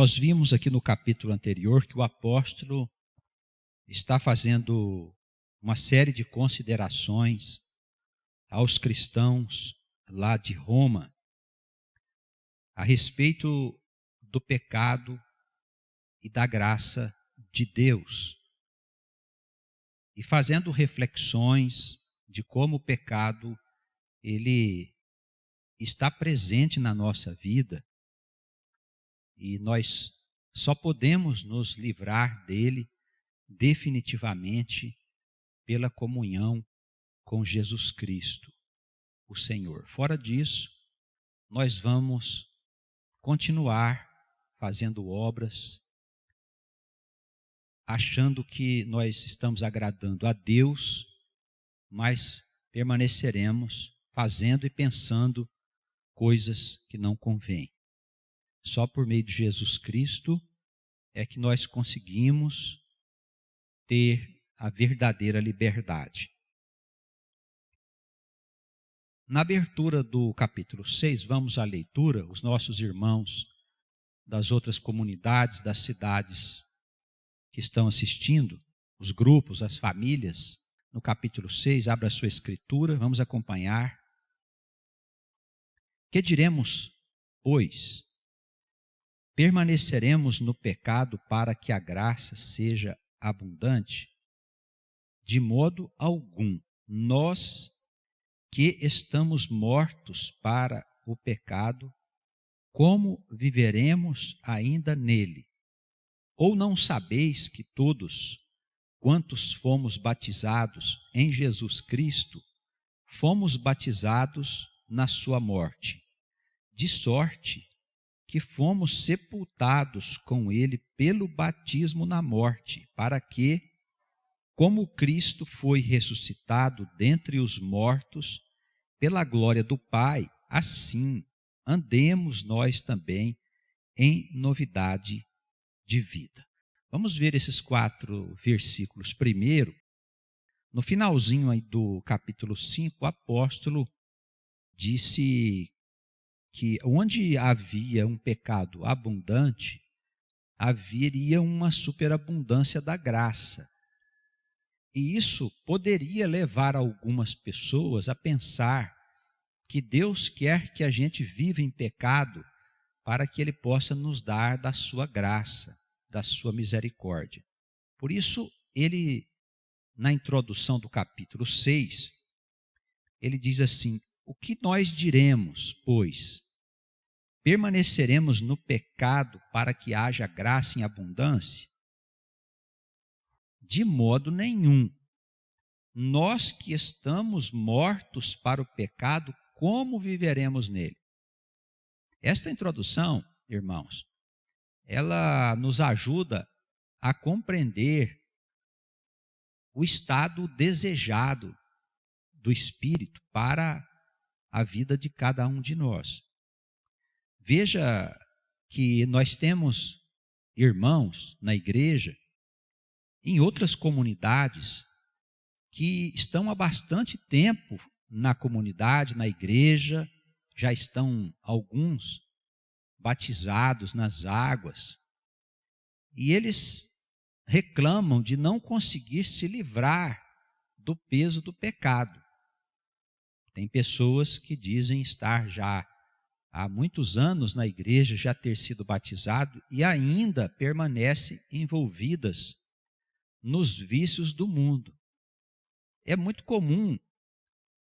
Nós vimos aqui no capítulo anterior que o apóstolo está fazendo uma série de considerações aos cristãos lá de Roma a respeito do pecado e da graça de Deus, e fazendo reflexões de como o pecado ele está presente na nossa vida e nós só podemos nos livrar dele definitivamente pela comunhão com Jesus Cristo, o Senhor. Fora disso, nós vamos continuar fazendo obras, achando que nós estamos agradando a Deus, mas permaneceremos fazendo e pensando coisas que não convêm. Só por meio de Jesus Cristo é que nós conseguimos ter a verdadeira liberdade. Na abertura do capítulo 6, vamos à leitura. Os nossos irmãos das outras comunidades, das cidades que estão assistindo, os grupos, as famílias, no capítulo 6, abra a sua escritura, vamos acompanhar. Que diremos, pois? Permaneceremos no pecado para que a graça seja abundante? De modo algum. Nós que estamos mortos para o pecado, como viveremos ainda nele? Ou não sabeis que todos quantos fomos batizados em Jesus Cristo, fomos batizados na sua morte, de sorte que fomos sepultados com ele pelo batismo na morte, para que, como Cristo foi ressuscitado dentre os mortos, pela glória do Pai, assim andemos nós também em novidade de vida. Vamos ver esses 4 versículos primeiro. No finalzinho aí do capítulo 5, o apóstolo disse que onde havia um pecado abundante, haveria uma superabundância da graça. E isso poderia levar algumas pessoas a pensar que Deus quer que a gente viva em pecado para que Ele possa nos dar da sua graça, da sua misericórdia. Por isso, ele, na introdução do capítulo 6, ele diz assim: o que nós diremos, pois? Permaneceremos no pecado para que haja graça em abundância? De modo nenhum. Nós que estamos mortos para o pecado, como viveremos nele? Esta introdução, irmãos, ela nos ajuda a compreender o estado desejado do Espírito para a vida de cada um de nós. Veja que nós temos irmãos na igreja, em outras comunidades, que estão há bastante tempo na comunidade, na igreja, já estão alguns batizados nas águas, e eles reclamam de não conseguir se livrar do peso do pecado. Tem pessoas que dizem estar já há muitos anos na igreja, já ter sido batizado e ainda permanecem envolvidas nos vícios do mundo. É muito comum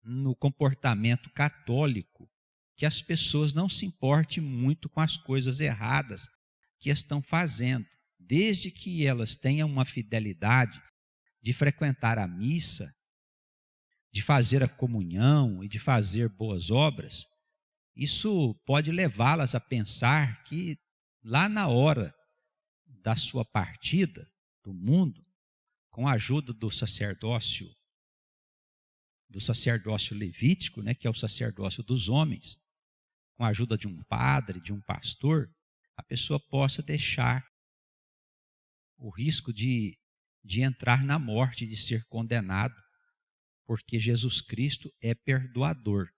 no comportamento católico que as pessoas não se importem muito com as coisas erradas que estão fazendo, desde que elas tenham uma fidelidade de frequentar a missa, de fazer a comunhão e de fazer boas obras. Isso pode levá-las a pensar que lá na hora da sua partida do mundo, com a ajuda do sacerdócio levítico, que é o sacerdócio dos homens, com a ajuda de um padre, de um pastor, a pessoa possa deixar o risco de entrar na morte, de ser condenado, porque Jesus Cristo é perdoador.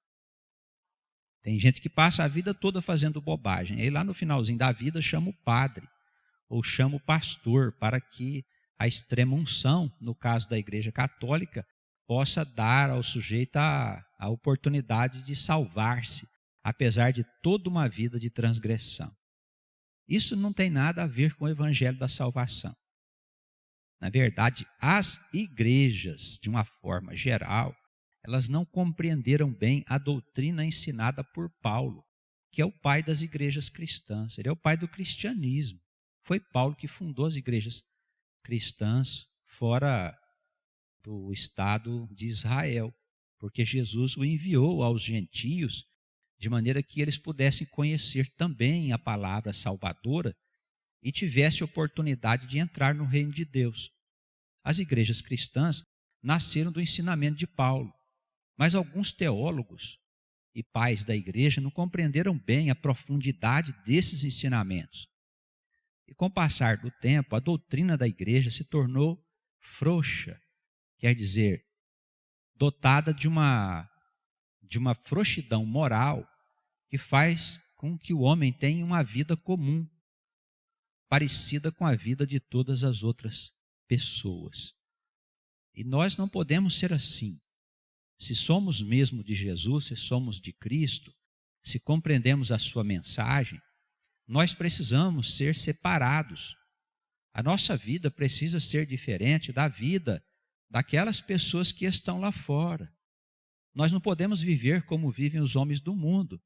Tem gente que passa a vida toda fazendo bobagem. Aí lá no finalzinho da vida chama o padre ou chama o pastor para que a extrema unção, no caso da Igreja Católica, possa dar ao sujeito a oportunidade de salvar-se, apesar de toda uma vida de transgressão. Isso não tem nada a ver com o evangelho da salvação. Na verdade, as igrejas, de uma forma geral, elas não compreenderam bem a doutrina ensinada por Paulo, que é o pai das igrejas cristãs. Ele é o pai do cristianismo. Foi Paulo que fundou as igrejas cristãs fora do Estado de Israel, porque Jesus o enviou aos gentios de maneira que eles pudessem conhecer também a palavra salvadora e tivesse oportunidade de entrar no reino de Deus. As igrejas cristãs nasceram do ensinamento de Paulo, mas alguns teólogos e pais da igreja não compreenderam bem a profundidade desses ensinamentos. E com o passar do tempo, a doutrina da igreja se tornou frouxa, quer dizer, dotada de uma frouxidão moral que faz com que o homem tenha uma vida comum, parecida com a vida de todas as outras pessoas. E nós não podemos ser assim. Se somos mesmo de Jesus, se somos de Cristo, se compreendemos a sua mensagem, nós precisamos ser separados. A nossa vida precisa ser diferente da vida daquelas pessoas que estão lá fora. Nós não podemos viver como vivem os homens do mundo.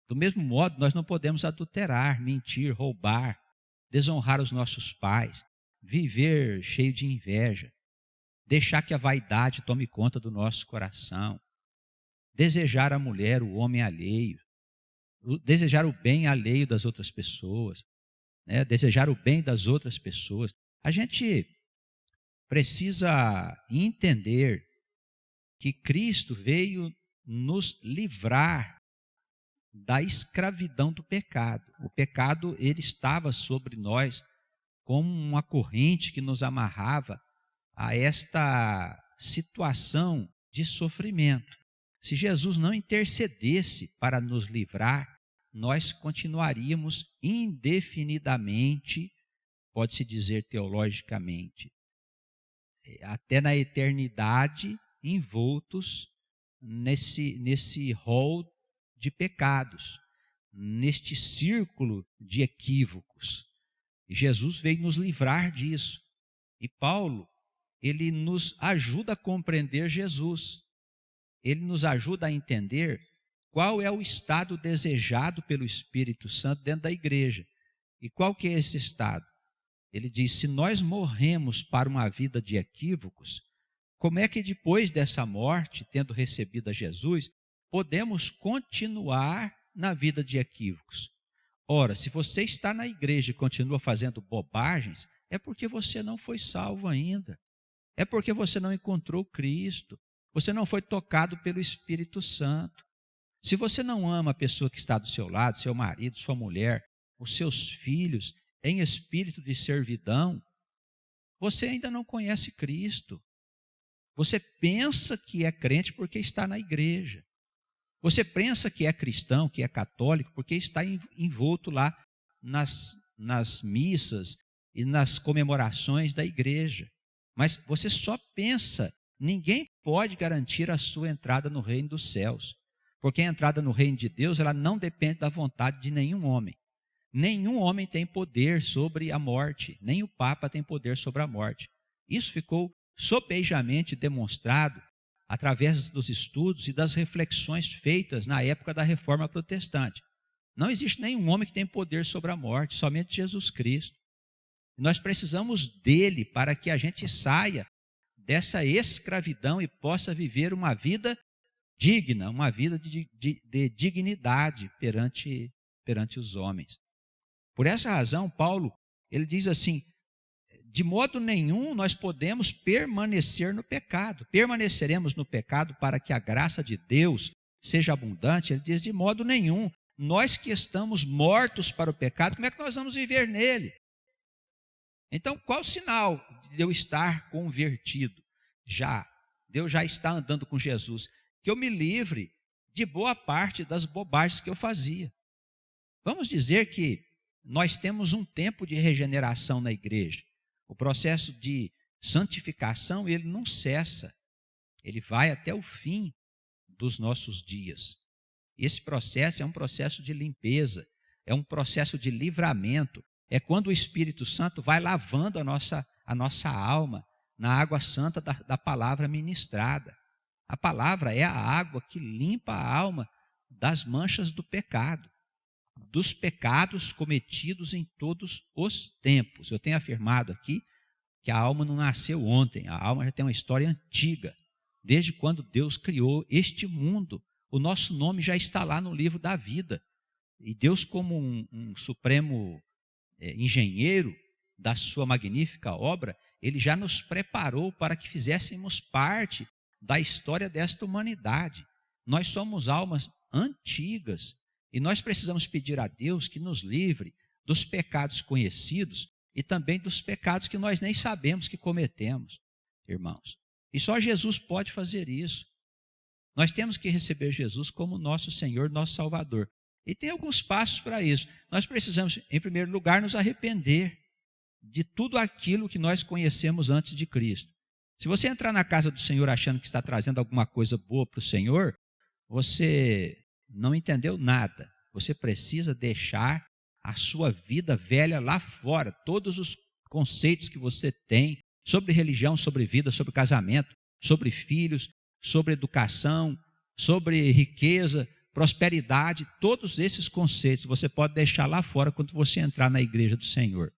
Do mesmo modo, nós não podemos adulterar, mentir, roubar, desonrar os nossos pais, viver cheio de inveja, deixar que a vaidade tome conta do nosso coração, desejar a mulher, o homem alheio, desejar o bem alheio das outras pessoas, né? Desejar o bem das outras pessoas. A gente precisa entender que Cristo veio nos livrar da escravidão do pecado. O pecado, ele estava sobre nós como uma corrente que nos amarrava a esta situação de sofrimento. Se Jesus não intercedesse para nos livrar, nós continuaríamos indefinidamente, pode-se dizer teologicamente, até na eternidade, envoltos nesse rol de pecados, neste círculo de equívocos. E Jesus veio nos livrar disso. E Paulo, ele nos ajuda a compreender Jesus. Ele nos ajuda a entender qual é o estado desejado pelo Espírito Santo dentro da igreja. E qual que é esse estado? Ele diz, se nós morremos para uma vida de equívocos, como é que depois dessa morte, tendo recebido a Jesus, podemos continuar na vida de equívocos? Ora, se você está na igreja e continua fazendo bobagens, é porque você não foi salvo ainda. É porque você não encontrou Cristo. Você não foi tocado pelo Espírito Santo. Se você não ama a pessoa que está do seu lado, seu marido, sua mulher, os seus filhos, em espírito de servidão, você ainda não conhece Cristo. Você pensa que é crente porque está na igreja. Você pensa que é cristão, que é católico, porque está envolto lá nas missas e nas comemorações da igreja. Mas você só pensa, ninguém pode garantir a sua entrada no reino dos céus. Porque a entrada no reino de Deus, ela não depende da vontade de nenhum homem. Nenhum homem tem poder sobre a morte, nem o Papa tem poder sobre a morte. Isso ficou sobejamente demonstrado através dos estudos e das reflexões feitas na época da Reforma Protestante. Não existe nenhum homem que tem poder sobre a morte, somente Jesus Cristo. Nós precisamos dele para que a gente saia dessa escravidão e possa viver uma vida digna, uma vida de dignidade perante os homens. Por essa razão, Paulo, ele diz assim, de modo nenhum nós podemos permanecer no pecado. Permaneceremos no pecado para que a graça de Deus seja abundante. Ele diz, de modo nenhum. Nós que estamos mortos para o pecado, como é que nós vamos viver nele? Então, qual o sinal de eu estar convertido? Deus já está andando com Jesus. Que eu me livre de boa parte das bobagens que eu fazia. Vamos dizer que nós temos um tempo de regeneração na igreja. O processo de santificação, ele não cessa. Ele vai até o fim dos nossos dias. Esse processo é um processo de limpeza, é um processo de livramento. É quando o Espírito Santo vai lavando a nossa alma na água santa da palavra ministrada. A palavra é a água que limpa a alma das manchas do pecado, dos pecados cometidos em todos os tempos. Eu tenho afirmado aqui que a alma não nasceu ontem, a alma já tem uma história antiga. Desde quando Deus criou este mundo, o nosso nome já está lá no livro da vida. E Deus, como um supremo engenheiro da sua magnífica obra, Ele já nos preparou para que fizéssemos parte da história desta humanidade. Nós somos almas antigas e nós precisamos pedir a Deus que nos livre dos pecados conhecidos e também dos pecados que nós nem sabemos que cometemos, irmãos. E só Jesus pode fazer isso. Nós temos que receber Jesus como nosso Senhor, nosso Salvador. E tem alguns passos para isso. Nós precisamos, em primeiro lugar, nos arrepender de tudo aquilo que nós conhecemos antes de Cristo. Se você entrar na casa do Senhor achando que está trazendo alguma coisa boa para o Senhor, você não entendeu nada. Você precisa deixar a sua vida velha lá fora. Todos os conceitos que você tem sobre religião, sobre vida, sobre casamento, sobre filhos, sobre educação, sobre riqueza, prosperidade, todos esses conceitos você pode deixar lá fora quando você entrar na igreja do Senhor.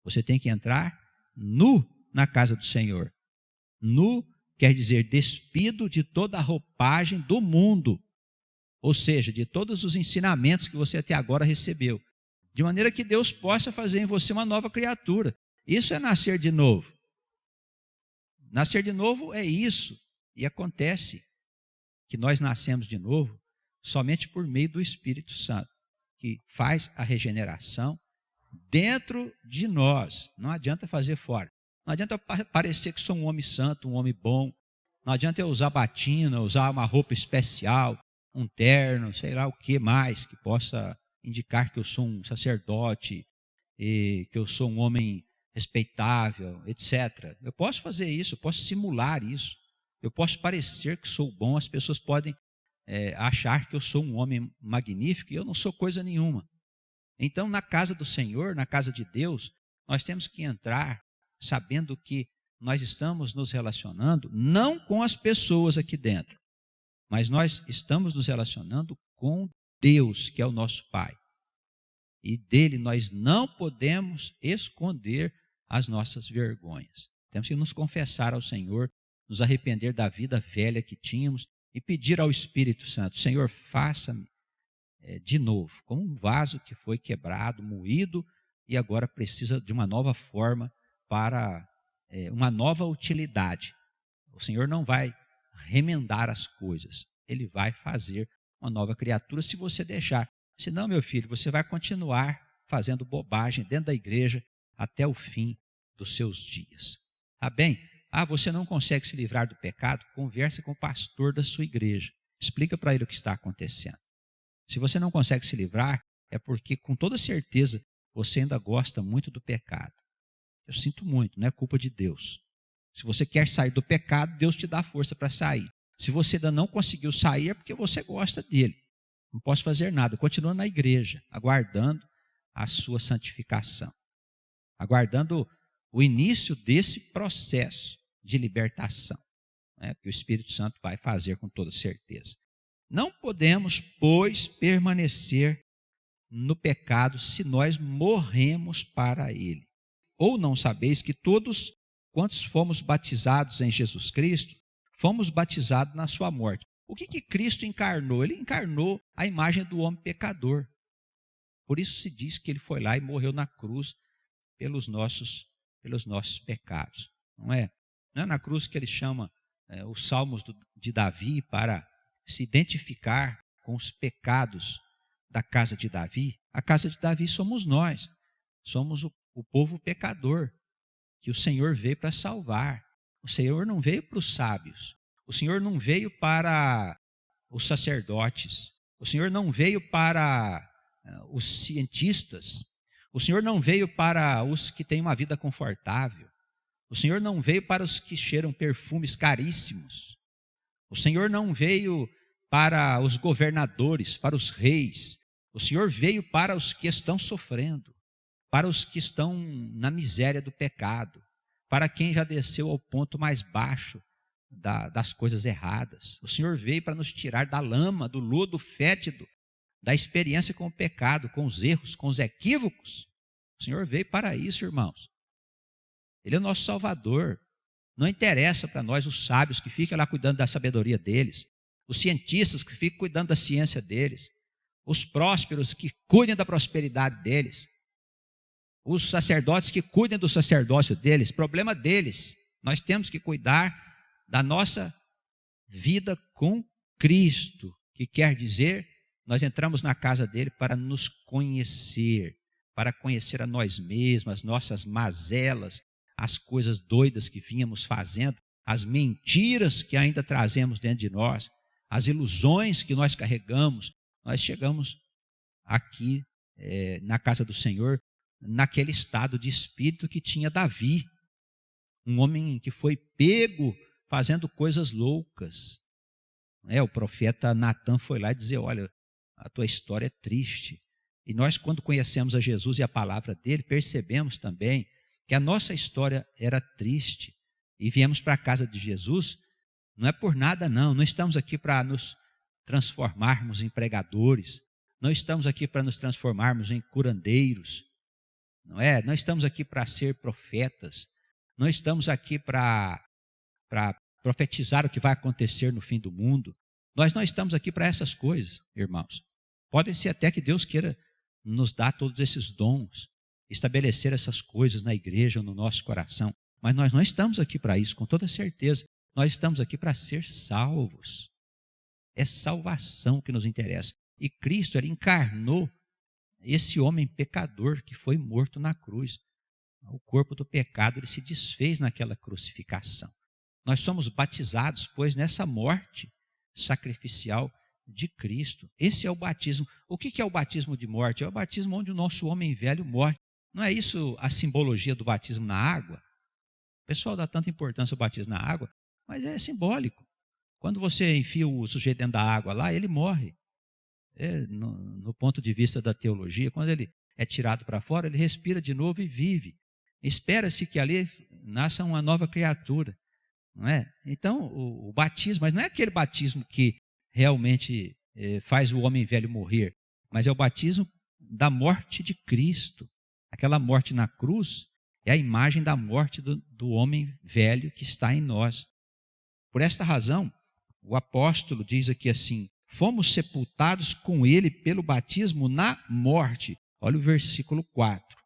Você tem que entrar nu na casa do Senhor. Nu quer dizer despido de toda a roupagem do mundo, ou seja, de todos os ensinamentos que você até agora recebeu, de maneira que Deus possa fazer em você uma nova criatura. Isso é nascer de novo. Nascer de novo é isso, e acontece que nós nascemos de novo somente por meio do Espírito Santo, que faz a regeneração dentro de nós. Não adianta fazer fora. Não adianta parecer que sou um homem santo, um homem bom. Não adianta eu usar batina, usar uma roupa especial, um terno, sei lá o que mais, que possa indicar que eu sou um sacerdote, e que eu sou um homem respeitável, etc. Eu posso fazer isso, eu posso simular isso. Eu posso parecer que sou bom, as pessoas podem achar que eu sou um homem magnífico e eu não sou coisa nenhuma. Então, na casa do Senhor, na casa de Deus, nós temos que entrar sabendo que nós estamos nos relacionando não com as pessoas aqui dentro, mas nós estamos nos relacionando com Deus, que é o nosso Pai. E dele nós não podemos esconder as nossas vergonhas. Temos que nos confessar ao Senhor, nos arrepender da vida velha que tínhamos e pedir ao Espírito Santo: Senhor, faça-me de novo, como um vaso que foi quebrado, moído, e agora precisa de uma nova forma para uma nova utilidade. O Senhor não vai remendar as coisas, Ele vai fazer uma nova criatura se você deixar. Senão, meu filho, você vai continuar fazendo bobagem dentro da igreja até o fim dos seus dias. Tá bem? Você não consegue se livrar do pecado? Converse com o pastor da sua igreja. Explica para ele o que está acontecendo. Se você não consegue se livrar, é porque, com toda certeza, você ainda gosta muito do pecado. Eu sinto muito, não é culpa de Deus. Se você quer sair do pecado, Deus te dá força para sair. Se você ainda não conseguiu sair, é porque você gosta dele. Não posso fazer nada. Continua na igreja, aguardando a sua santificação. Aguardando o início desse processo de libertação, que o Espírito Santo vai fazer com toda certeza. Não podemos, pois, permanecer no pecado se nós morremos para ele. Ou não sabeis que todos quantos fomos batizados em Jesus Cristo, fomos batizados na sua morte. O que Cristo encarnou? Ele encarnou a imagem do homem pecador. Por isso se diz que ele foi lá e morreu na cruz pelos nossos pecados. Não é na cruz que ele chama os salmos de Davi para se identificar com os pecados da casa de Davi. A casa de Davi somos nós. Somos o povo pecador que o Senhor veio para salvar. O Senhor não veio para os sábios. O Senhor não veio para os sacerdotes, o Senhor não veio para os cientistas, o Senhor não veio para os que têm uma vida confortável, o Senhor não veio para os que cheiram perfumes caríssimos, o Senhor não veio para os governadores, para os reis, o Senhor veio para os que estão sofrendo, para os que estão na miséria do pecado, para quem já desceu ao ponto mais baixo das coisas erradas. O Senhor veio para nos tirar da lama, do lodo fétido, da experiência com o pecado, com os erros, com os equívocos. O Senhor veio para isso, irmãos. Ele é o nosso Salvador. Não interessa para nós os sábios que ficam lá cuidando da sabedoria deles, os cientistas que ficam cuidando da ciência deles, os prósperos que cuidem da prosperidade deles, os sacerdotes que cuidem do sacerdócio deles, problema deles. Nós temos que cuidar da nossa vida com Cristo, que quer dizer, nós entramos na casa dele para nos conhecer, para conhecer a nós mesmos, as nossas mazelas, as coisas doidas que vínhamos fazendo, as mentiras que ainda trazemos dentro de nós, as ilusões que nós carregamos. Nós chegamos aqui na casa do Senhor, naquele estado de espírito que tinha Davi, um homem que foi pego fazendo coisas loucas. O profeta Natan foi lá e dizer: olha, a tua história é triste. E nós, quando conhecemos a Jesus e a palavra dele, percebemos também que a nossa história era triste. E viemos para a casa de Jesus, não é por nada não estamos aqui para nos transformarmos em pregadores, não estamos aqui para nos transformarmos em curandeiros, não estamos aqui para ser profetas, não estamos aqui para profetizar o que vai acontecer no fim do mundo. Nós não estamos aqui para essas coisas, irmãos. Pode ser até que Deus queira nos dar todos esses dons, estabelecer essas coisas na igreja ou no nosso coração, mas nós não estamos aqui para isso, com toda certeza. Nós estamos aqui para ser salvos. É salvação que nos interessa. E Cristo, ele encarnou esse homem pecador que foi morto na cruz. O corpo do pecado, ele se desfez naquela crucificação. Nós somos batizados, pois, nessa morte sacrificial de Cristo. Esse é o batismo. O que é o batismo de morte? É o batismo onde o nosso homem velho morre. Não é isso a simbologia do batismo na água? O pessoal dá tanta importância ao batismo na água, mas é simbólico. Quando você enfia o sujeito dentro da água lá, ele morre. No ponto de vista da teologia, quando ele é tirado para fora, ele respira de novo e vive. Espera-se que ali nasça uma nova criatura, não é? Então, o batismo, mas não é aquele batismo que realmente faz o homem velho morrer, mas é o batismo da morte de Cristo. Aquela morte na cruz é a imagem da morte do homem velho que está em nós. Por esta razão, o apóstolo diz aqui assim: fomos sepultados com ele pelo batismo na morte. Olha o versículo 4.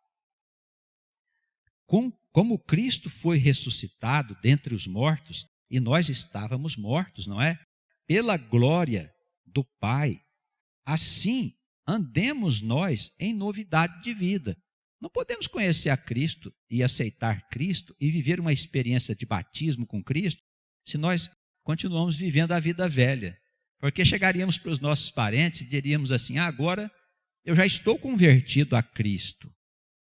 Como Cristo foi ressuscitado dentre os mortos, e nós estávamos mortos, não é? Pela glória do Pai, assim andemos nós em novidade de vida. Não podemos conhecer a Cristo e aceitar Cristo e viver uma experiência de batismo com Cristo se nós continuamos vivendo a vida velha. Porque chegaríamos para os nossos parentes e diríamos assim: agora eu já estou convertido a Cristo,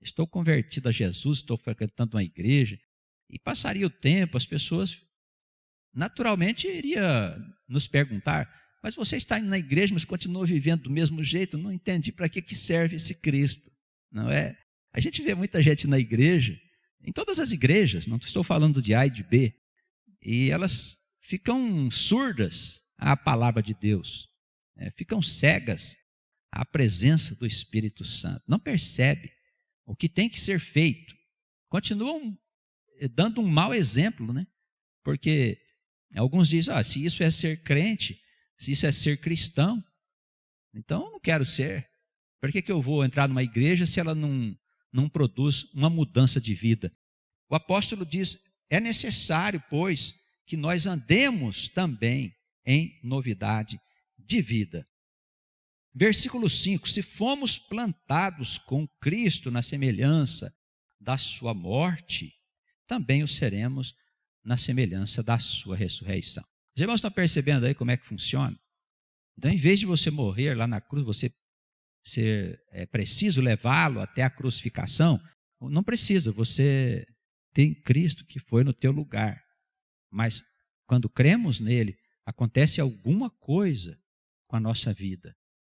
estou convertido a Jesus, estou frequentando uma igreja. E passaria o tempo, as pessoas naturalmente iriam nos perguntar: mas você está indo na igreja, mas continua vivendo do mesmo jeito? Não entendi para que serve esse Cristo, não é? A gente vê muita gente na igreja, em todas as igrejas, não estou falando de A e de B, e elas ficam surdas à palavra de Deus, ficam cegas à presença do Espírito Santo, não percebe o que tem que ser feito, continuam dando um mau exemplo, né? Porque alguns dizem: se isso é ser crente, se isso é ser cristão, então eu não quero ser. Por que eu vou entrar numa igreja se ela não produz uma mudança de vida? O apóstolo diz: é necessário, pois, que nós andemos também em novidade de vida. Versículo 5: se fomos plantados com Cristo na semelhança da sua morte, também o seremos na semelhança da sua ressurreição. Os irmãos estão percebendo aí como é que funciona? Então, em vez de você morrer lá na cruz, é preciso levá-lo até a crucificação, não precisa, você tem Cristo que foi no teu lugar. Mas quando cremos nele, acontece alguma coisa com a nossa vida.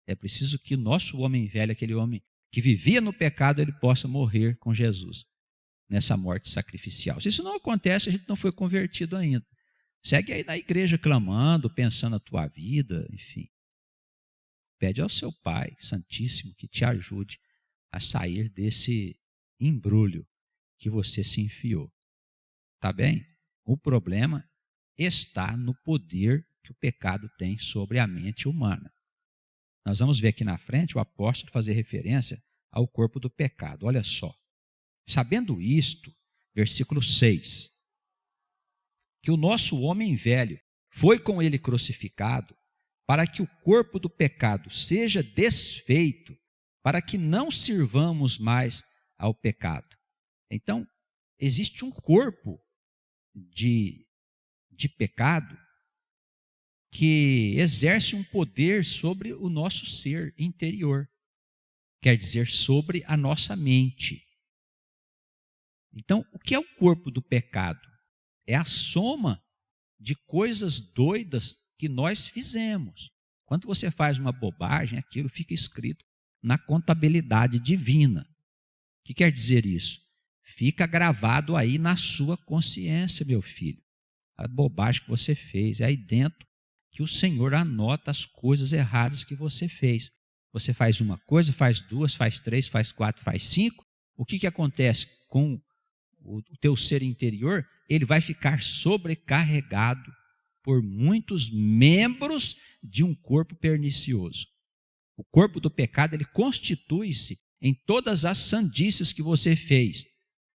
É preciso que o nosso homem velho, aquele homem que vivia no pecado, ele possa morrer com Jesus nessa morte sacrificial. Se isso não acontece, a gente não foi convertido ainda. Segue aí na igreja clamando, pensando a tua vida, enfim. Pede ao seu Pai Santíssimo que te ajude a sair desse embrulho que você se enfiou. Tá bem? O problema está no poder que o pecado tem sobre a mente humana. Nós vamos ver aqui na frente o apóstolo fazer referência ao corpo do pecado. Olha só. Sabendo isto, versículo 6, que o nosso homem velho foi com ele crucificado, para que o corpo do pecado seja desfeito, para que não sirvamos mais ao pecado. Então, existe um corpo de pecado que exerce um poder sobre o nosso ser interior, quer dizer, sobre a nossa mente. Então, o que é o corpo do pecado? É a soma de coisas doidas que nós fizemos. Quando você faz uma bobagem, aquilo fica escrito na contabilidade divina. O que quer dizer isso? Fica gravado aí na sua consciência, meu filho. A bobagem que você fez. É aí dentro que o Senhor anota as coisas erradas que você fez. Você faz uma coisa, faz duas, faz três, faz quatro, faz cinco. O que acontece com o teu ser interior? Ele vai ficar sobrecarregado por muitos membros de um corpo pernicioso. O corpo do pecado, ele constitui-se em todas as sandices que você fez,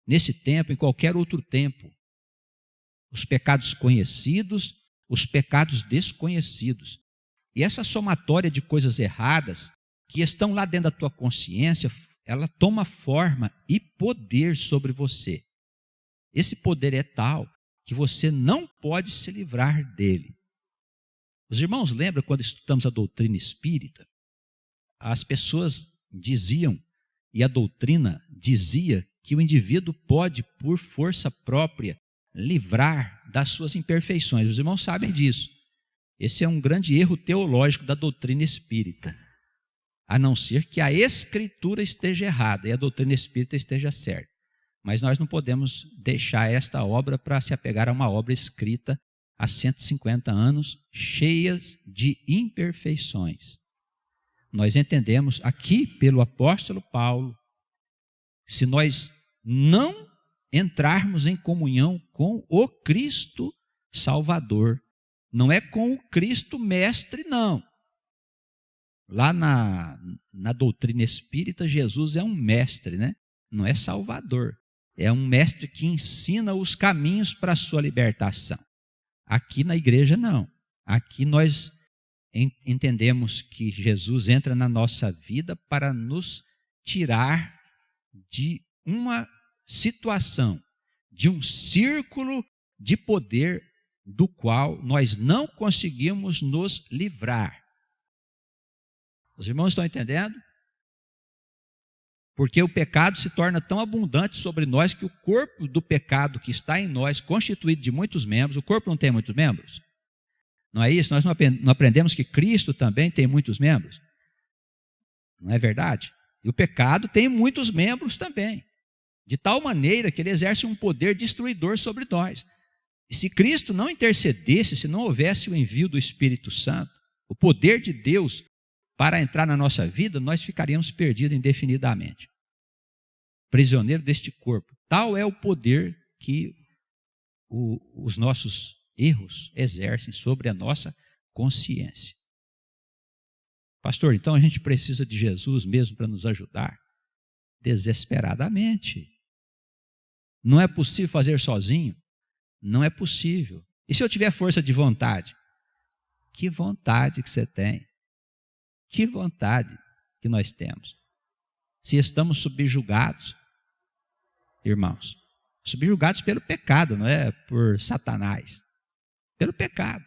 nesse tempo, em qualquer outro tempo. Os pecados conhecidos, os pecados desconhecidos. E essa somatória de coisas erradas, que estão lá dentro da tua consciência, ela toma forma e poder sobre você. Esse poder é tal que você não pode se livrar dele. Os irmãos lembram quando estudamos a doutrina espírita? As pessoas diziam, e a doutrina dizia, que o indivíduo pode, por força própria, livrar das suas imperfeições. Os irmãos sabem disso. Esse é um grande erro teológico da doutrina espírita. A não ser que a escritura esteja errada e a doutrina espírita esteja certa. Mas nós não podemos deixar esta obra para se apegar a uma obra escrita há 150 anos, cheias de imperfeições. Nós entendemos aqui pelo apóstolo Paulo, se nós não entrarmos em comunhão com o Cristo Salvador, não é com o Cristo Mestre, não. Lá na doutrina espírita, Jesus é um mestre, né? Não é Salvador. É um mestre que ensina os caminhos para a sua libertação. Aqui na igreja, não. Aqui nós entendemos que Jesus entra na nossa vida para nos tirar de uma situação, de um círculo de poder do qual nós não conseguimos nos livrar. Os irmãos estão entendendo? Porque o pecado se torna tão abundante sobre nós que o corpo do pecado que está em nós, constituído de muitos membros, o corpo não tem muitos membros? Não é isso? Nós não aprendemos que Cristo também tem muitos membros? Não é verdade? E o pecado tem muitos membros também, de tal maneira que ele exerce um poder destruidor sobre nós. E se Cristo não intercedesse, se não houvesse o envio do Espírito Santo, o poder de Deus para entrar na nossa vida, nós ficaríamos perdidos indefinidamente. Prisioneiro deste corpo. Tal é o poder que os nossos erros exercem sobre a nossa consciência. Pastor, então a gente precisa de Jesus mesmo para nos ajudar? Desesperadamente. Não é possível fazer sozinho? Não é possível. E se eu tiver força de vontade? Que vontade que você tem. Que vontade que nós temos. Se estamos subjugados, irmãos, subjugados pelo pecado, não é por Satanás, pelo pecado.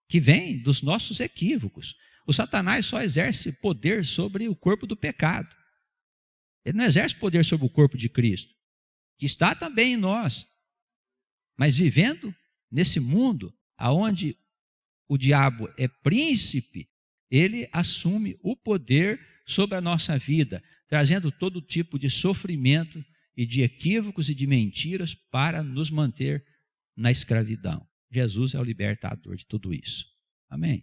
que vem dos nossos equívocos. O Satanás só exerce poder sobre o corpo do pecado. Ele não exerce poder sobre o corpo de Cristo, que está também em nós. Mas vivendo nesse mundo, onde o diabo é príncipe, ele assume o poder sobre a nossa vida, trazendo todo tipo de sofrimento e de equívocos e de mentiras para nos manter na escravidão. Jesus é o libertador de tudo isso. Amém?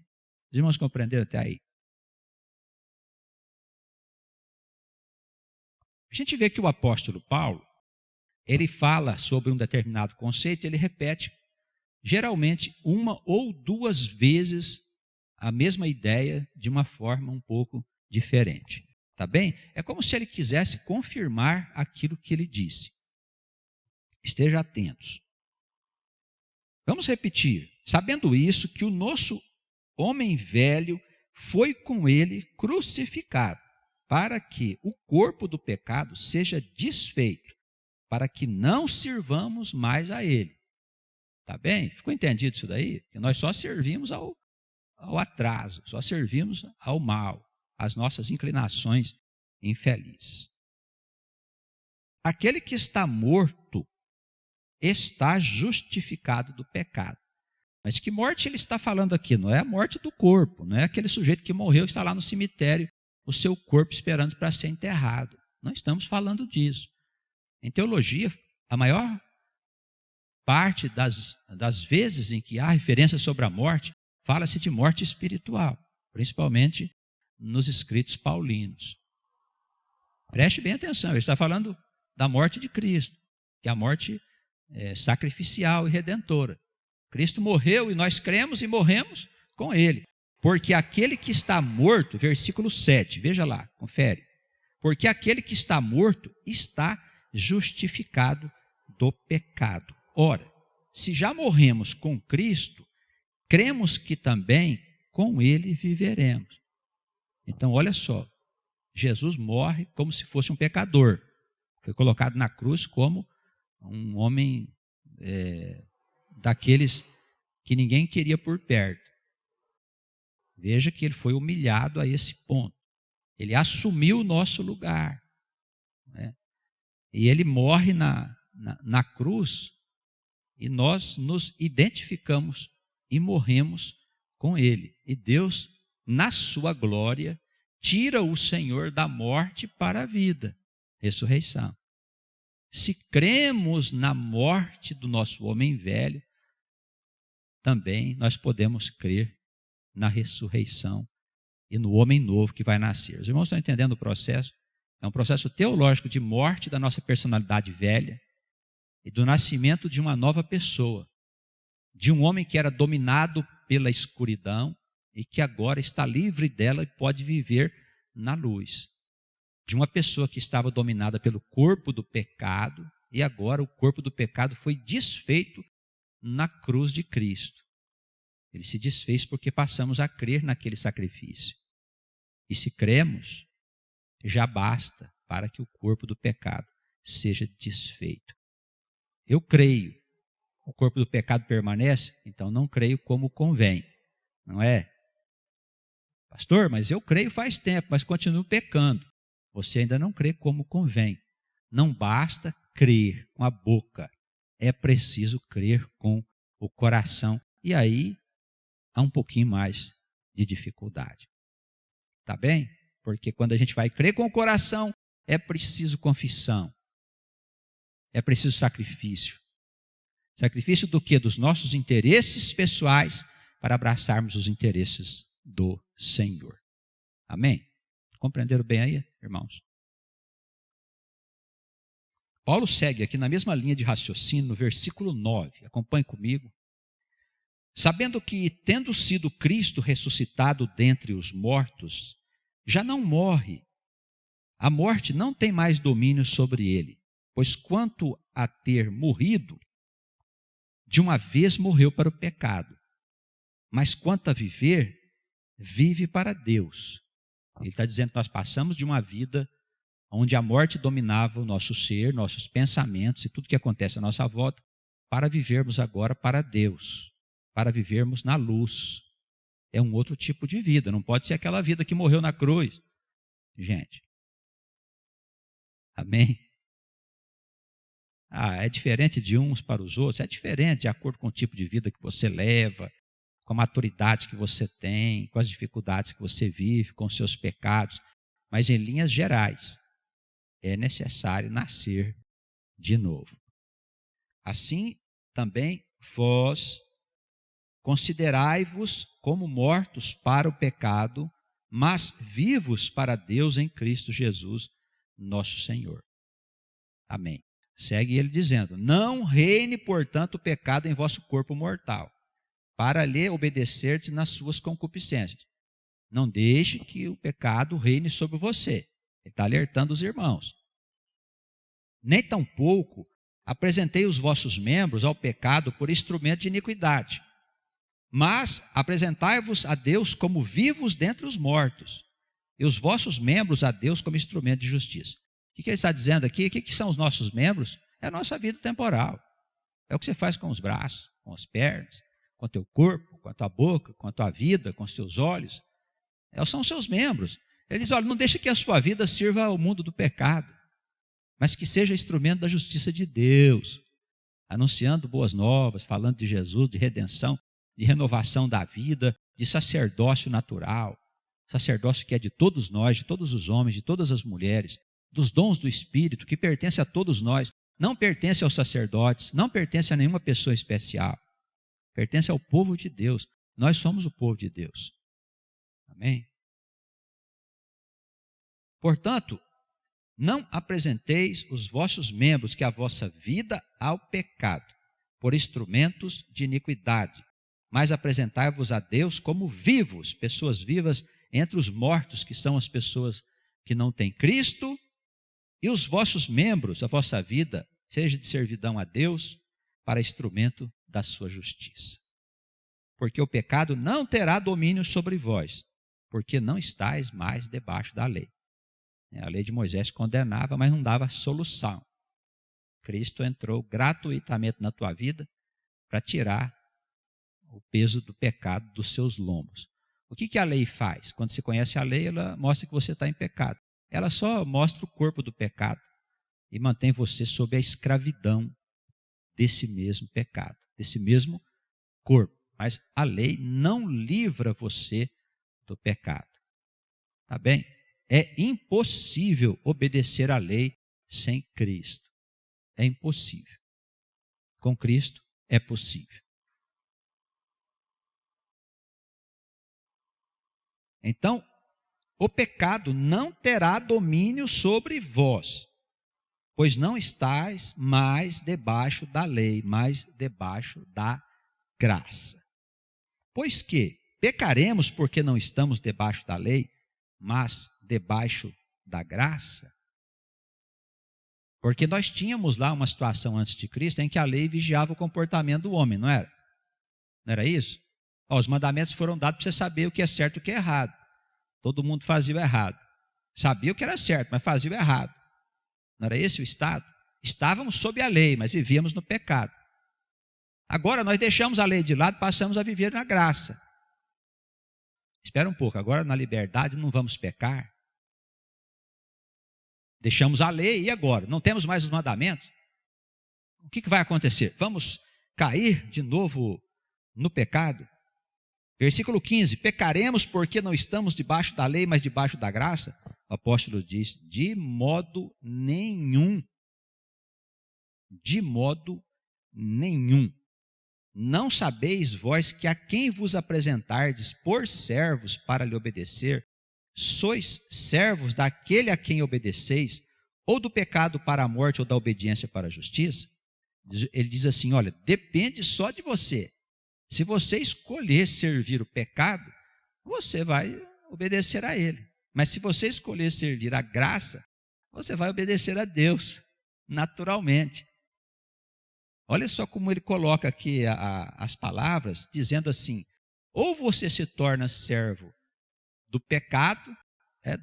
Os irmãos compreenderam até aí? A gente vê que o apóstolo Paulo, ele fala sobre um determinado conceito, ele repete geralmente uma ou duas vezes a mesma ideia de uma forma um pouco diferente. Tá bem? É como se ele quisesse confirmar aquilo que ele disse. Esteja atentos. Vamos repetir. Sabendo isso, que o nosso homem velho foi com ele crucificado, para que o corpo do pecado seja desfeito, para que não sirvamos mais a ele. Tá bem? Ficou entendido isso daí? Que nós só servimos ao atraso, só servimos ao mal, às nossas inclinações infelizes. Aquele que está morto está justificado do pecado. Mas que morte ele está falando aqui? Não é a morte do corpo, não é aquele sujeito que morreu e está lá no cemitério, o seu corpo esperando para ser enterrado. Não estamos falando disso. Em teologia, a maior parte das vezes em que há referência sobre a morte, fala-se de morte espiritual, principalmente nos escritos paulinos. Preste bem atenção, ele está falando da morte de Cristo, que é a morte sacrificial e redentora. Cristo morreu e nós cremos e morremos com ele. Porque aquele que está morto, versículo 7, veja lá, confere. Porque aquele que está morto está justificado do pecado. Ora, se já morremos com Cristo, cremos que também com ele viveremos. Então, olha só, Jesus morre como se fosse um pecador. Foi colocado na cruz como um homem daqueles que ninguém queria por perto. Veja que ele foi humilhado a esse ponto. Ele assumiu o nosso lugar. Né? E ele morre na cruz e nós nos identificamos e morremos com ele. E Deus, na sua glória, tira o Senhor da morte para a vida. Ressurreição. Se cremos na morte do nosso homem velho, também nós podemos crer na ressurreição e no homem novo que vai nascer. Os irmãos estão entendendo o processo? É um processo teológico de morte da nossa personalidade velha e do nascimento de uma nova pessoa, de um homem que era dominado pela escuridão e que agora está livre dela e pode viver na luz. De uma pessoa que estava dominada pelo corpo do pecado e agora o corpo do pecado foi desfeito na cruz de Cristo. Ele se desfez porque passamos a crer naquele sacrifício. E se cremos, já basta para que o corpo do pecado seja desfeito. Eu creio, o corpo do pecado permanece, então não creio como convém, não é? Pastor, mas eu creio faz tempo, mas continuo pecando. Você ainda não crê como convém. Não basta crer com a boca, é preciso crer com o coração. E aí há um pouquinho mais de dificuldade. Tá bem? Porque quando a gente vai crer com o coração, é preciso confissão. É preciso sacrifício. Sacrifício do quê? Dos nossos interesses pessoais para abraçarmos os interesses do Senhor. Amém? Compreenderam bem aí, irmãos? Paulo segue aqui na mesma linha de raciocínio, no versículo 9. Acompanhe comigo. Sabendo que, tendo sido Cristo ressuscitado dentre os mortos, já não morre. A morte não tem mais domínio sobre ele, pois quanto a ter morrido, de uma vez morreu para o pecado. Mas quanto a viver, vive para Deus. Ele está dizendo que nós passamos de uma vida onde a morte dominava o nosso ser, nossos pensamentos e tudo que acontece à nossa volta, para vivermos agora para Deus, para vivermos na luz, é um outro tipo de vida, não pode ser aquela vida que morreu na cruz. Gente, amém? É diferente de uns para os outros, é diferente de acordo com o tipo de vida que você leva, com a maturidade que você tem, com as dificuldades que você vive, com os seus pecados, mas em linhas gerais, é necessário nascer de novo. Assim também vós considerai-vos como mortos para o pecado, mas vivos para Deus em Cristo Jesus, nosso Senhor. Amém. Segue ele dizendo: não reine, portanto, o pecado em vosso corpo mortal, para lhe obedecerdes nas suas concupiscências. Não deixe que o pecado reine sobre você. Ele está alertando os irmãos. Nem tampouco apresentei os vossos membros ao pecado por instrumento de iniquidade, mas apresentai-vos a Deus como vivos dentre os mortos, e os vossos membros a Deus como instrumento de justiça. O que ele está dizendo aqui? O que são os nossos membros? É a nossa vida temporal. É o que você faz com os braços, com as pernas, com o teu corpo, com a tua boca, com a tua vida, com os teus olhos. São os seus membros. Ele diz: olha, não deixe que a sua vida sirva ao mundo do pecado, mas que seja instrumento da justiça de Deus, anunciando boas novas, falando de Jesus, de redenção, de renovação da vida, de sacerdócio natural, sacerdócio que é de todos nós, de todos os homens, de todas as mulheres, dos dons do Espírito, que pertence a todos nós, não pertence aos sacerdotes, não pertence a nenhuma pessoa especial, pertence ao povo de Deus. Nós somos o povo de Deus. Amém? Portanto, não apresenteis os vossos membros, que é a vossa vida, ao pecado, por instrumentos de iniquidade, mas apresentai-vos a Deus como vivos, pessoas vivas entre os mortos, que são as pessoas que não têm Cristo, e os vossos membros, a vossa vida, seja de servidão a Deus, para instrumento da sua justiça. Porque o pecado não terá domínio sobre vós, porque não estáis mais debaixo da lei. A lei de Moisés condenava, mas não dava solução. Cristo entrou gratuitamente na tua vida para tirar o peso do pecado dos seus lombos. O que a lei faz? Quando você conhece a lei, ela mostra que você está em pecado. Ela só mostra o corpo do pecado e mantém você sob a escravidão desse mesmo pecado, desse mesmo corpo. Mas a lei não livra você do pecado. Tá bem? É impossível obedecer à lei sem Cristo. É impossível. Com Cristo é possível. Então, o pecado não terá domínio sobre vós, pois não estáis mais debaixo da lei, mas debaixo da graça. Pois que pecaremos porque não estamos debaixo da lei, mas debaixo da graça? Porque nós tínhamos lá uma situação antes de Cristo em que a lei vigiava o comportamento do homem, não era? Não era isso? Os mandamentos foram dados para você saber o que é certo e o que é errado. Todo mundo fazia o errado. Sabia o que era certo, mas fazia o errado. Não era esse o estado? Estávamos sob a lei, mas vivíamos no pecado. Agora nós deixamos a lei de lado e passamos a viver na graça. Espera um pouco, agora na liberdade não vamos pecar. Deixamos a lei e agora? Não temos mais os mandamentos? O que vai acontecer? Vamos cair de novo no pecado? Versículo 15: pecaremos porque não estamos debaixo da lei, mas debaixo da graça? O apóstolo diz: de modo nenhum. De modo nenhum. Não sabeis vós que a quem vos apresentardes por servos para lhe obedecer, sois servos daquele a quem obedeceis, ou do pecado para a morte, ou da obediência para a justiça? Ele diz assim: olha, depende só de você. Se você escolher servir o pecado, você vai obedecer a ele. Mas se você escolher servir a graça, você vai obedecer a Deus, naturalmente. Olha só como ele coloca aqui as palavras, dizendo assim: ou você se torna servo do pecado,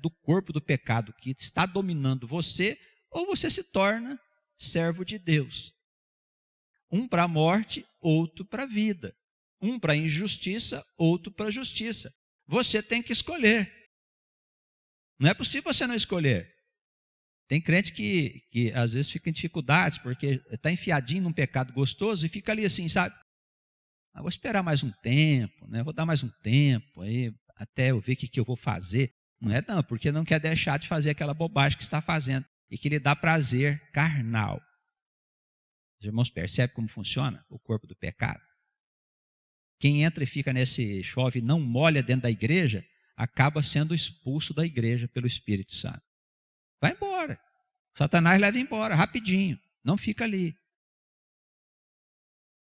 do corpo do pecado que está dominando você, ou você se torna servo de Deus. Um para a morte, outro para a vida. Um para injustiça, outro para justiça. Você tem que escolher. Não é possível você não escolher. Tem crente que às vezes fica em dificuldades, porque está enfiadinho num pecado gostoso e fica ali assim, sabe? Vou esperar mais um tempo, né? Vou dar mais um tempo aí, até eu ver o que eu vou fazer. Não é não, porque não quer deixar de fazer aquela bobagem que está fazendo e que lhe dá prazer carnal. Os irmãos percebem como funciona o corpo do pecado? Quem entra e fica nesse chove e não molha dentro da igreja, acaba sendo expulso da igreja pelo Espírito Santo. Vai embora. Satanás leva embora, rapidinho. Não fica ali.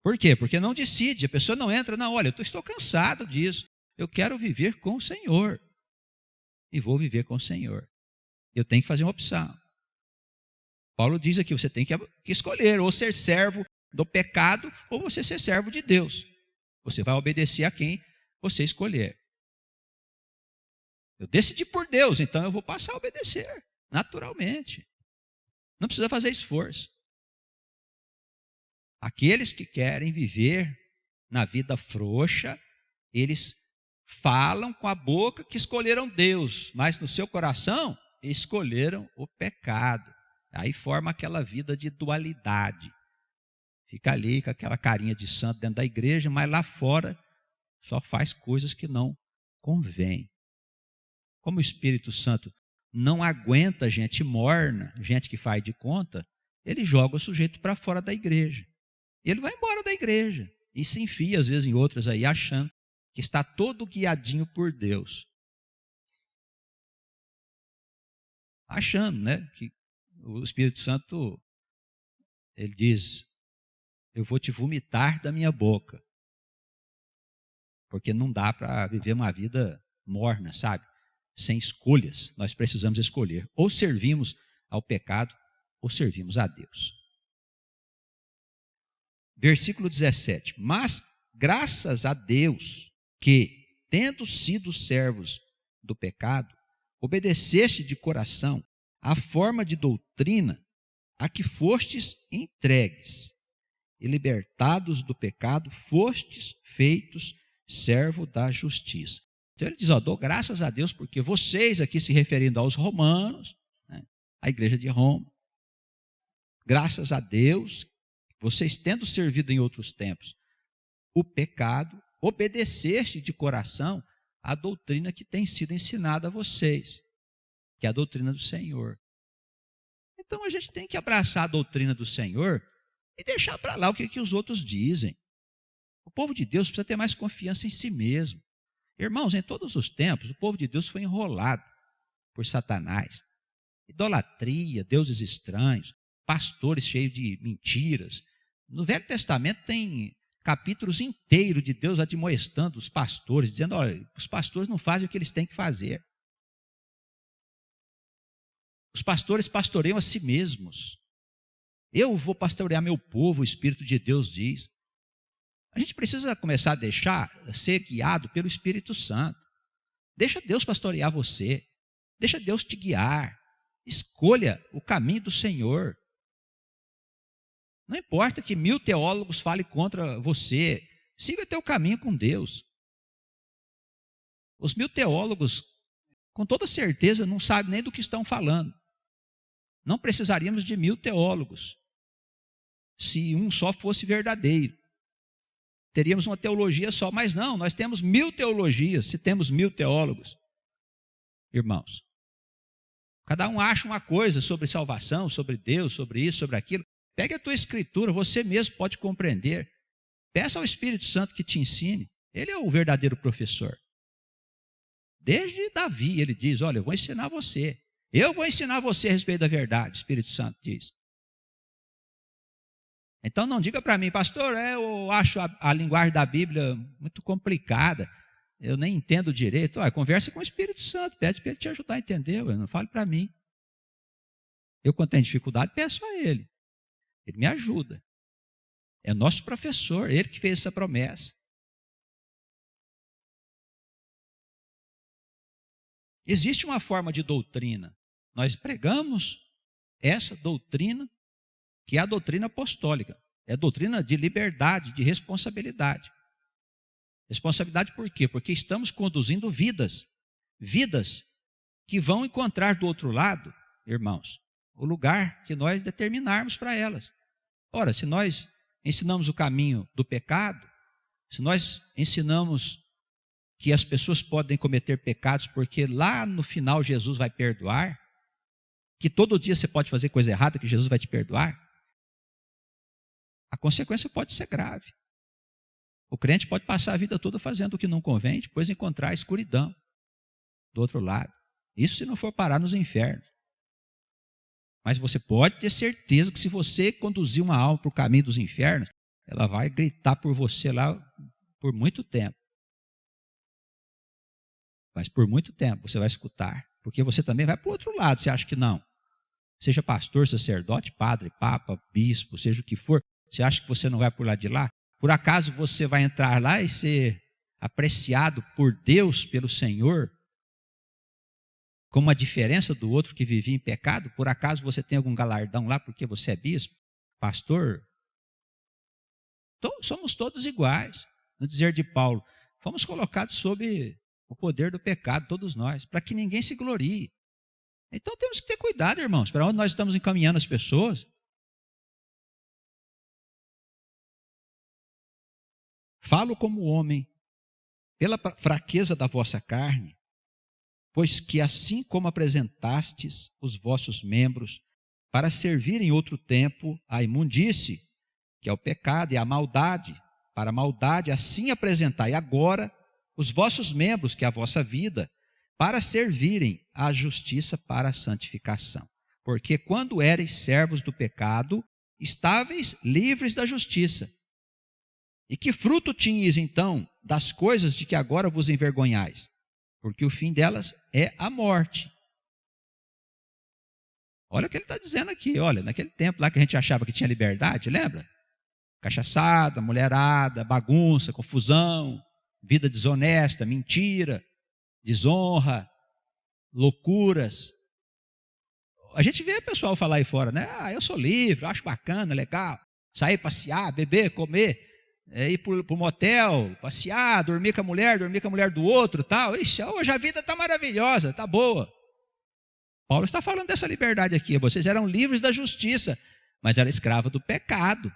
Por quê? Porque não decide. A pessoa não entra, não, olha, eu estou cansado disso. Eu quero viver com o Senhor. E vou viver com o Senhor. Eu tenho que fazer uma opção. Paulo diz aqui, você tem que escolher, ou ser servo do pecado, ou você ser servo de Deus. Você vai obedecer a quem você escolher. Eu decidi por Deus, então eu vou passar a obedecer, naturalmente. Não precisa fazer esforço. Aqueles que querem viver na vida frouxa, eles falam com a boca que escolheram Deus, mas no seu coração escolheram o pecado. Aí forma aquela vida de dualidade. Fica ali com aquela carinha de santo dentro da igreja, mas lá fora só faz coisas que não convém. Como o Espírito Santo não aguenta gente morna, gente que faz de conta, ele joga o sujeito para fora da igreja. Ele vai embora da igreja e se enfia às vezes em outras aí, achando que está todo guiadinho por Deus. Achando, né, que o Espírito Santo, ele diz, eu vou te vomitar da minha boca. Porque não dá para viver uma vida morna, sabe? Sem escolhas. Nós precisamos escolher. Ou servimos ao pecado, ou servimos a Deus. Versículo 17. Mas, graças a Deus, que, tendo sido servos do pecado, obedeceste de coração à forma de doutrina a que fostes entregues, e libertados do pecado, fostes feitos servo da justiça. Então ele diz, dou graças a Deus, porque vocês aqui se referindo aos romanos, né, a igreja de Roma, graças a Deus, vocês tendo servido em outros tempos o pecado, obedeceste de coração à doutrina que tem sido ensinada a vocês, que é a doutrina do Senhor. Então a gente tem que abraçar a doutrina do Senhor e deixar para lá o que os outros dizem. O povo de Deus precisa ter mais confiança em si mesmo. Irmãos, em todos os tempos, o povo de Deus foi enrolado por Satanás. Idolatria, deuses estranhos, pastores cheios de mentiras. No Velho Testamento tem capítulos inteiros de Deus admoestando os pastores, dizendo, olha, os pastores não fazem o que eles têm que fazer. Os pastores pastoreiam a si mesmos. Eu vou pastorear meu povo, o Espírito de Deus diz. A gente precisa começar a deixar ser guiado pelo Espírito Santo. Deixa Deus pastorear você. Deixa Deus te guiar. Escolha o caminho do Senhor. Não importa que 1000 teólogos falem contra você. Siga teu caminho com Deus. Os 1000 teólogos, com toda certeza, não sabem nem do que estão falando. Não precisaríamos de 1000 teólogos, se um só fosse verdadeiro. Teríamos uma teologia só, mas não, nós temos 1000 teologias, se temos 1000 teólogos. Irmãos, cada um acha uma coisa sobre salvação, sobre Deus, sobre isso, sobre aquilo. Pegue a tua escritura, você mesmo pode compreender. Peça ao Espírito Santo que te ensine. Ele é o verdadeiro professor. Desde Davi ele diz, olha, eu vou ensinar você. Eu vou ensinar você a respeito da verdade, o Espírito Santo diz. Então não diga para mim, pastor, eu acho a linguagem da Bíblia muito complicada, eu nem entendo direito. Olha, conversa com o Espírito Santo, pede para ele te ajudar a entender, não fale para mim. Eu, quando tenho dificuldade, peço a ele. Ele me ajuda. É nosso professor, ele que fez essa promessa. Existe uma forma de doutrina. Nós pregamos essa doutrina, que é a doutrina apostólica. É a doutrina de liberdade, de responsabilidade. Responsabilidade por quê? Porque estamos conduzindo vidas que vão encontrar do outro lado, irmãos, o lugar que nós determinarmos para elas. Ora, se nós ensinamos o caminho do pecado, se nós ensinamos que as pessoas podem cometer pecados porque lá no final Jesus vai perdoar, que todo dia você pode fazer coisa errada que Jesus vai te perdoar, a consequência pode ser grave. O crente pode passar a vida toda fazendo o que não convém, depois encontrar a escuridão do outro lado. Isso se não for parar nos infernos. Mas você pode ter certeza que se você conduzir uma alma para o caminho dos infernos, ela vai gritar por você lá por muito tempo. Mas por muito tempo você vai escutar. Porque você também vai para o outro lado, você acha que não. Seja pastor, sacerdote, padre, papa, bispo, seja o que for, você acha que você não vai por lá de lá? Por acaso você vai entrar lá e ser apreciado por Deus, pelo Senhor, com uma diferença do outro que vivia em pecado? Por acaso você tem algum galardão lá porque você é bispo, pastor? Então, somos todos iguais. No dizer de Paulo, fomos colocados sob o poder do pecado, todos nós, para que ninguém se glorie. Então temos que ter cuidado, irmãos, para onde nós estamos encaminhando as pessoas. Falo como homem, pela fraqueza da vossa carne, pois que assim como apresentastes os vossos membros para servir em outro tempo a imundície, que é o pecado e a maldade, para a maldade assim apresentai agora os vossos membros, que é a vossa vida, para servirem à justiça para a santificação. Porque quando éreis servos do pecado, estáveis livres da justiça. E que fruto tinhais então das coisas de que agora vos envergonhais? Porque o fim delas é a morte. Olha o que ele está dizendo aqui, olha, naquele tempo lá que a gente achava que tinha liberdade, lembra? Cachaçada, mulherada, bagunça, confusão, vida desonesta, mentira, desonra, loucuras. A gente vê o pessoal falar aí fora, né? Ah, eu sou livre, eu acho bacana, legal. Sair, passear, beber, comer, ir para o motel, passear, dormir com a mulher do outro, tal. Ixi, hoje a vida está maravilhosa, está boa. Paulo está falando dessa liberdade aqui. Vocês eram livres da justiça, mas eram escravos do pecado.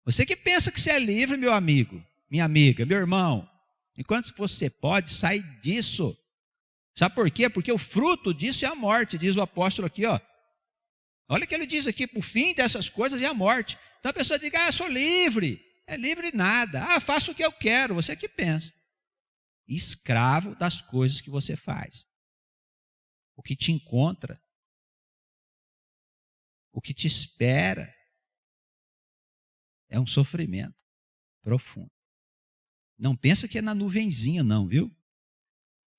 Você que pensa que você é livre, meu amigo, minha amiga, meu irmão, enquanto você pode sair disso. Sabe por quê? Porque o fruto disso é a morte, diz o apóstolo aqui, ó. Olha o que ele diz aqui, o fim dessas coisas é a morte. Então a pessoa diz, sou livre. É livre nada. Faço o que eu quero. Você que pensa. Escravo das coisas que você faz. O que te encontra, o que te espera, é um sofrimento profundo. Não pensa que é na nuvenzinha não, viu?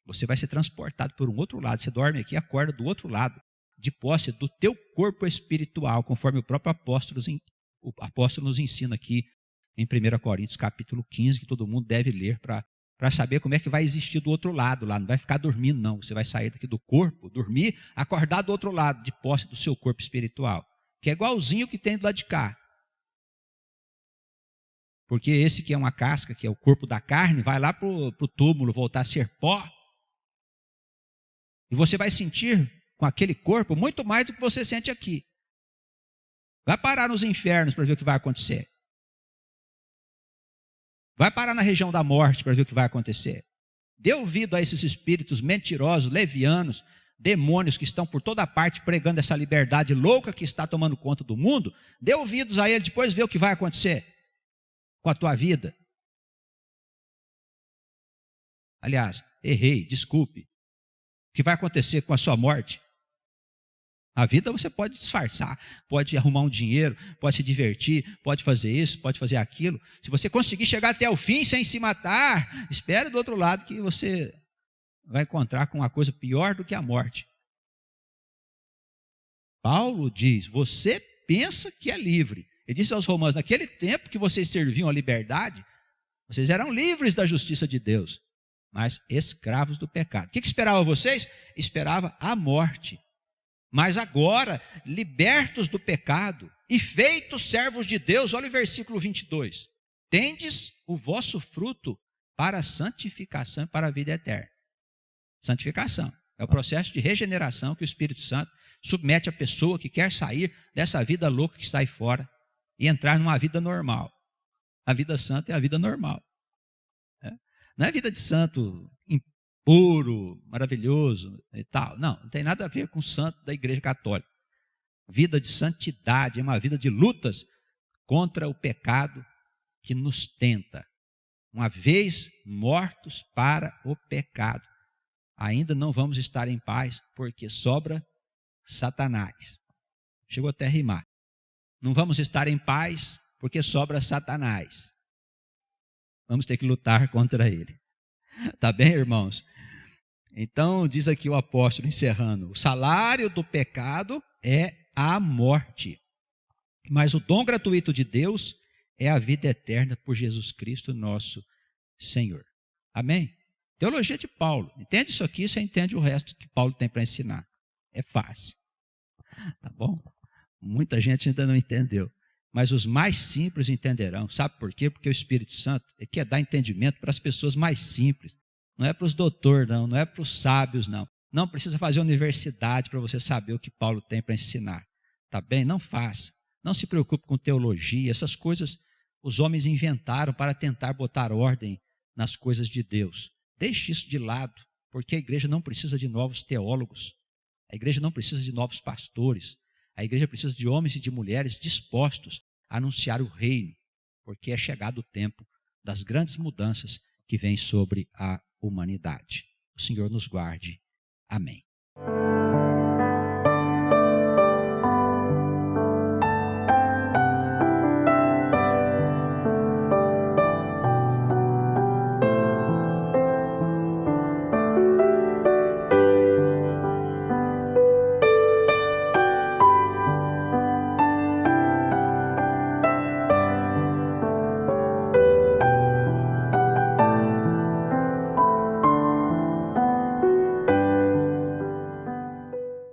Você vai ser transportado por um outro lado. Você dorme aqui e acorda do outro lado, de posse do teu corpo espiritual, conforme o próprio apóstolo nos ensina aqui em 1 Coríntios capítulo 15, que todo mundo deve ler para saber como é que vai existir do outro lado lá. Não vai ficar dormindo não, você vai sair daqui do corpo, dormir, acordar do outro lado, de posse do seu corpo espiritual, que é igualzinho o que tem do lado de cá. Porque esse que é uma casca, que é o corpo da carne, vai lá para o túmulo, voltar a ser pó. E você vai sentir com aquele corpo muito mais do que você sente aqui. Vai parar nos infernos para ver o que vai acontecer. Vai parar na região da morte para ver o que vai acontecer. Dê ouvido a esses espíritos mentirosos, levianos, demônios que estão por toda parte pregando essa liberdade louca que está tomando conta do mundo. Dê ouvidos a ele, depois vê o que vai acontecer com a tua vida. Aliás, errei, desculpe. O que vai acontecer com a sua morte? A vida você pode disfarçar, pode arrumar um dinheiro, pode se divertir, pode fazer isso, pode fazer aquilo. Se você conseguir chegar até o fim sem se matar, espere do outro lado que você vai encontrar com uma coisa pior do que a morte. Paulo diz, você pensa que é livre. Ele disse aos romanos, naquele tempo que vocês serviam à liberdade, vocês eram livres da justiça de Deus, mas escravos do pecado. O que esperava vocês? Esperava a morte. Mas agora, libertos do pecado e feitos servos de Deus, olha o versículo 22. Tendes o vosso fruto para a santificação e para a vida eterna. Santificação é o processo de regeneração que o Espírito Santo submete à pessoa que quer sair dessa vida louca que está aí fora e entrar numa vida normal. A vida santa é a vida normal. Não é vida de santo impuro, maravilhoso e tal. Não, não tem nada a ver com o santo da Igreja Católica. Vida de santidade é uma vida de lutas contra o pecado que nos tenta. Uma vez mortos para o pecado, ainda não vamos estar em paz, porque sobra Satanás. Chegou até a rimar. Não vamos estar em paz, porque sobra Satanás. Vamos ter que lutar contra ele. Tá bem, irmãos? Então, diz aqui o apóstolo, encerrando: o salário do pecado é a morte, mas o dom gratuito de Deus é a vida eterna por Jesus Cristo, nosso Senhor. Amém? Teologia de Paulo. Entende isso aqui, você entende o resto que Paulo tem para ensinar. É fácil. Tá bom? Muita gente ainda não entendeu. Mas os mais simples entenderão. Sabe por quê? Porque o Espírito Santo quer dar entendimento para as pessoas mais simples. Não é para os doutores, não. Não é para os sábios, não. Não precisa fazer universidade para você saber o que Paulo tem para ensinar. Tá bem? Não faça. Não se preocupe com teologia. Essas coisas os homens inventaram para tentar botar ordem nas coisas de Deus. Deixe isso de lado, porque a igreja não precisa de novos teólogos. A igreja não precisa de novos pastores. A igreja precisa de homens e de mulheres dispostos a anunciar o reino, porque é chegado o tempo das grandes mudanças que vêm sobre a humanidade. O Senhor nos guarde. Amém.